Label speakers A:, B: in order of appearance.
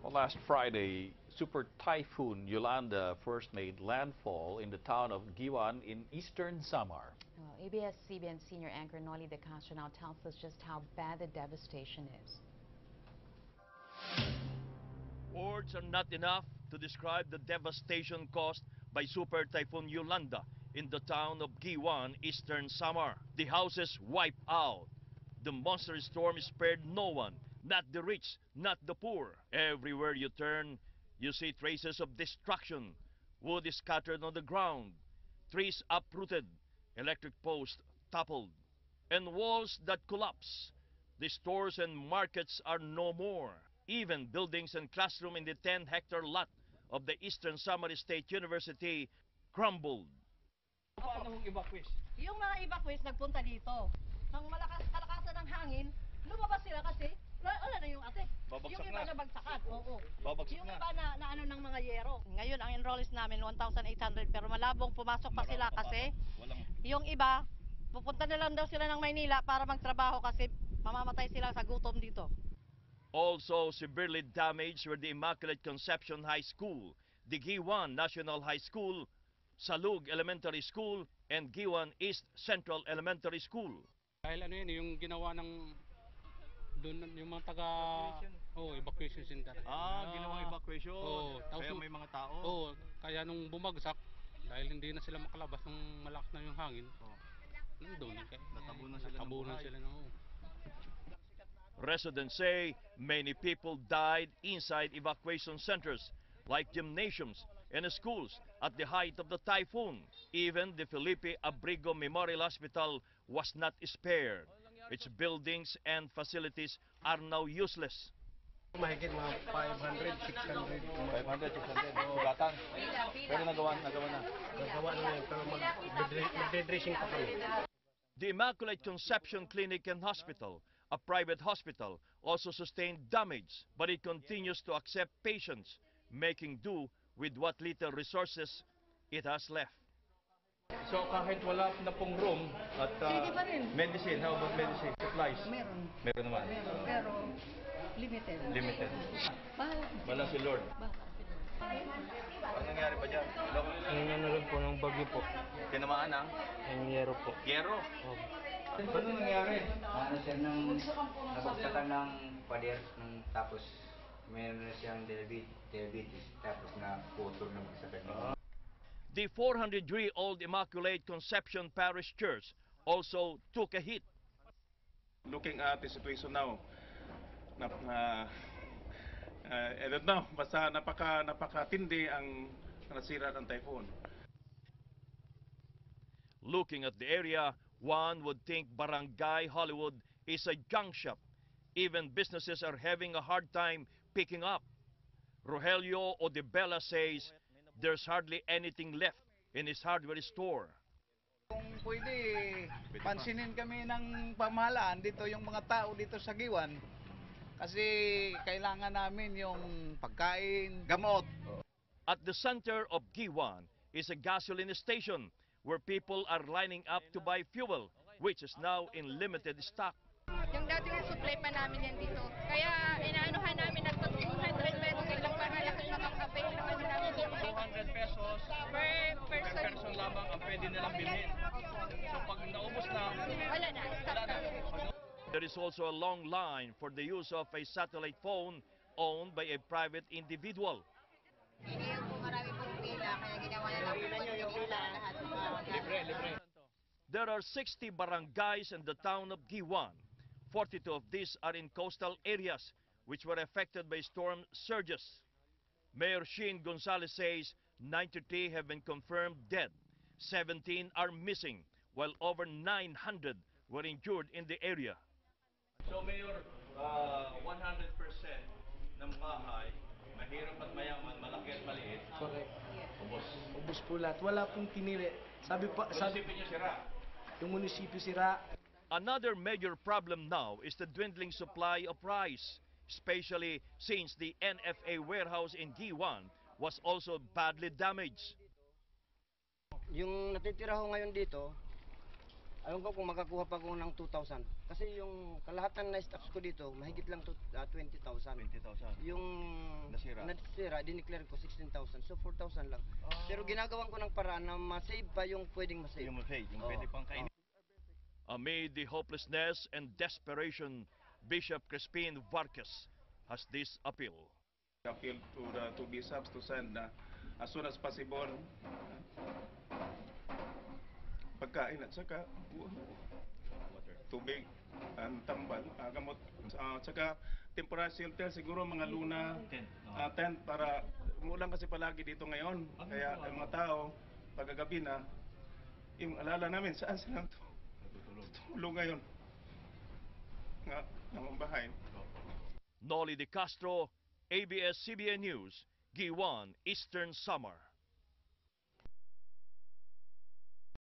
A: Well, last Friday, Super Typhoon Yolanda first made landfall in the town of Giwan in eastern Samar.
B: Well, ABS-CBN senior anchor Noli De Castro now tells us just how bad the devastation is.
C: Words are not enough to describe the devastation caused by Super Typhoon Yolanda in the town of Giwan, eastern Samar. The houses wiped out. The monster storm spared no one, not the rich, not the poor. Everywhere you turn, you see traces of destruction. Wood is scattered on the ground, trees uprooted, electric posts toppled, and walls that collapse. The stores and markets are no more. Even buildings and classrooms in the 10-hectare lot of the Eastern Samar State University crumbled.
D: Paano evacuate? Yung mga evacuees nagpunta dito. Nang kalakasan ng hangin, lumabas sila kasi wala na yung ate.
C: Babagsak
D: yung iba
C: na.
D: Nabagsakan. Oo.
C: Babagsak
D: yung
C: na.
D: iba na ano ng mga yero. Ngayon ang enrollees namin 1,800 pero malabong pumasok pa sila kasi yung iba pupunta na lang daw sila ng Maynila para magtrabaho kasi mamamatay sila sa gutom dito.
C: Also severely damaged were the Immaculate Conception High School, the Giwan National High School, Salug Elementary School, and Giwan East Central Elementary School.
E: Dahil ano yun, yung ginawa ng doon yung mga taga evacuation center.
C: Ginawang evacuation. Kaya may mga tao.
E: Kaya nung bumagsak, dahil hindi na sila makalabas ng malakas na yung hangin. Nandun natabunan sila ng
C: Residents say many people died inside evacuation centers like gymnasiums and schools at the height of the typhoon. Even the Felipe Abrigo Memorial Hospital was not spared. Its buildings and facilities are now useless.
F: Mahigit mga 500, 600.
A: 500, 600. Sugatan. Pero nagawa na.
F: Nagawa na yan, pero magde-dressing pa kami.
C: The Immaculate Conception Clinic and Hospital, a private hospital, also sustained damage, but it continues to accept patients, making do with what little resources it has left.
A: So kahit wala na pong room at medicine, how about medicine? Supplies?
D: Meron.
A: Meron naman.
D: Pero limited.
A: Limited. Wala si Lord. Ano nangyari ba dyan?
F: Ang nanonood po ng bagyo po.
A: Tinamaan ang?
F: Ang yero po.
A: Yero? Ano nangyari?
G: Ano siya nang nabagsakan ng pader tapos mayroon na siyang diabetes tapos na putol na bagsakan niya.
C: The 400-year-old Immaculate Conception Parish Church also took a hit.
H: Looking at the situation now, I don't know, basta napakatindi ang nasira ng typhoon.
C: Looking at the area, one would think Barangay Hollywood is a junk shop. Even businesses are having a hard time picking up. Rogelio Odebella says there's hardly anything left in his hardware store.
I: Kung pwede, pansinin kami ng pamahalaan dito, yung mga tao dito sa Giwan. Kasi kailangan namin yung pagkain, gamot.
C: At the center of Giwan is a gasoline station where people are lining up to buy fuel, which is now in limited stock.
J: Yung dating supply pa namin yan dito. Kaya inaanuhan namin nagto 200 pesos lang para makakape naman namin.
H: 200 pesos
J: Per person.
H: lamang ang pwede nilang bilhin. So pag naubos na,
J: Wala na. Stop na.
C: There is also a long line for the use of a satellite phone owned by a private individual.
J: Ngayon po marami pong pila, kaya ginawa na lang po lahat.
C: There are 60 barangays in the town of Giwan. 42 of these are in coastal areas which were affected by storm surges. Mayor Sheen Gonzalez says 93 have been confirmed dead, 17 are missing, while over 900 were injured in the area.
A: So Mayor, 100% ng bahay, mahirap at mayaman, malaki at maliit.
F: Correct.
A: Ubos.
F: Ubus po lahat. Wala pong pinili. Sabi
A: Munisipyo niyo sira.
F: yung munisipyo sira.
C: Another major problem now is the dwindling supply of rice, especially since the NFA warehouse in Giwan was also badly damaged.
G: Yung natitira ko ngayon dito, alam ko kung makakuha pa ko ng 2,000. Kasi yung kalahatan na stocks ko dito, mahigit lang 20,000.
A: 20,000.
G: Yung
K: nasira, dineclare ko 16,000. So 4,000 lang. Pero ginagawan ko ng paraan na ma-save pa yung pwedeng ma-save.
A: Yung pwede pang kainin.
C: Amid the hopelessness and desperation, Bishop Crispin Vargas has this appeal.
H: Appeal to the two bishops to send as soon as possible pagkain at saka tubig, tambal, gamot, at saka temporary shelter, siguro mga luna, tent para umulan kasi palagi dito ngayon. Kaya ang mga tao, pagkagabi na, yung alala namin, saan silang tulong ngayon? Ng bahay.
C: Noli De Castro, ABS-CBN News, Giwan, Eastern Samar.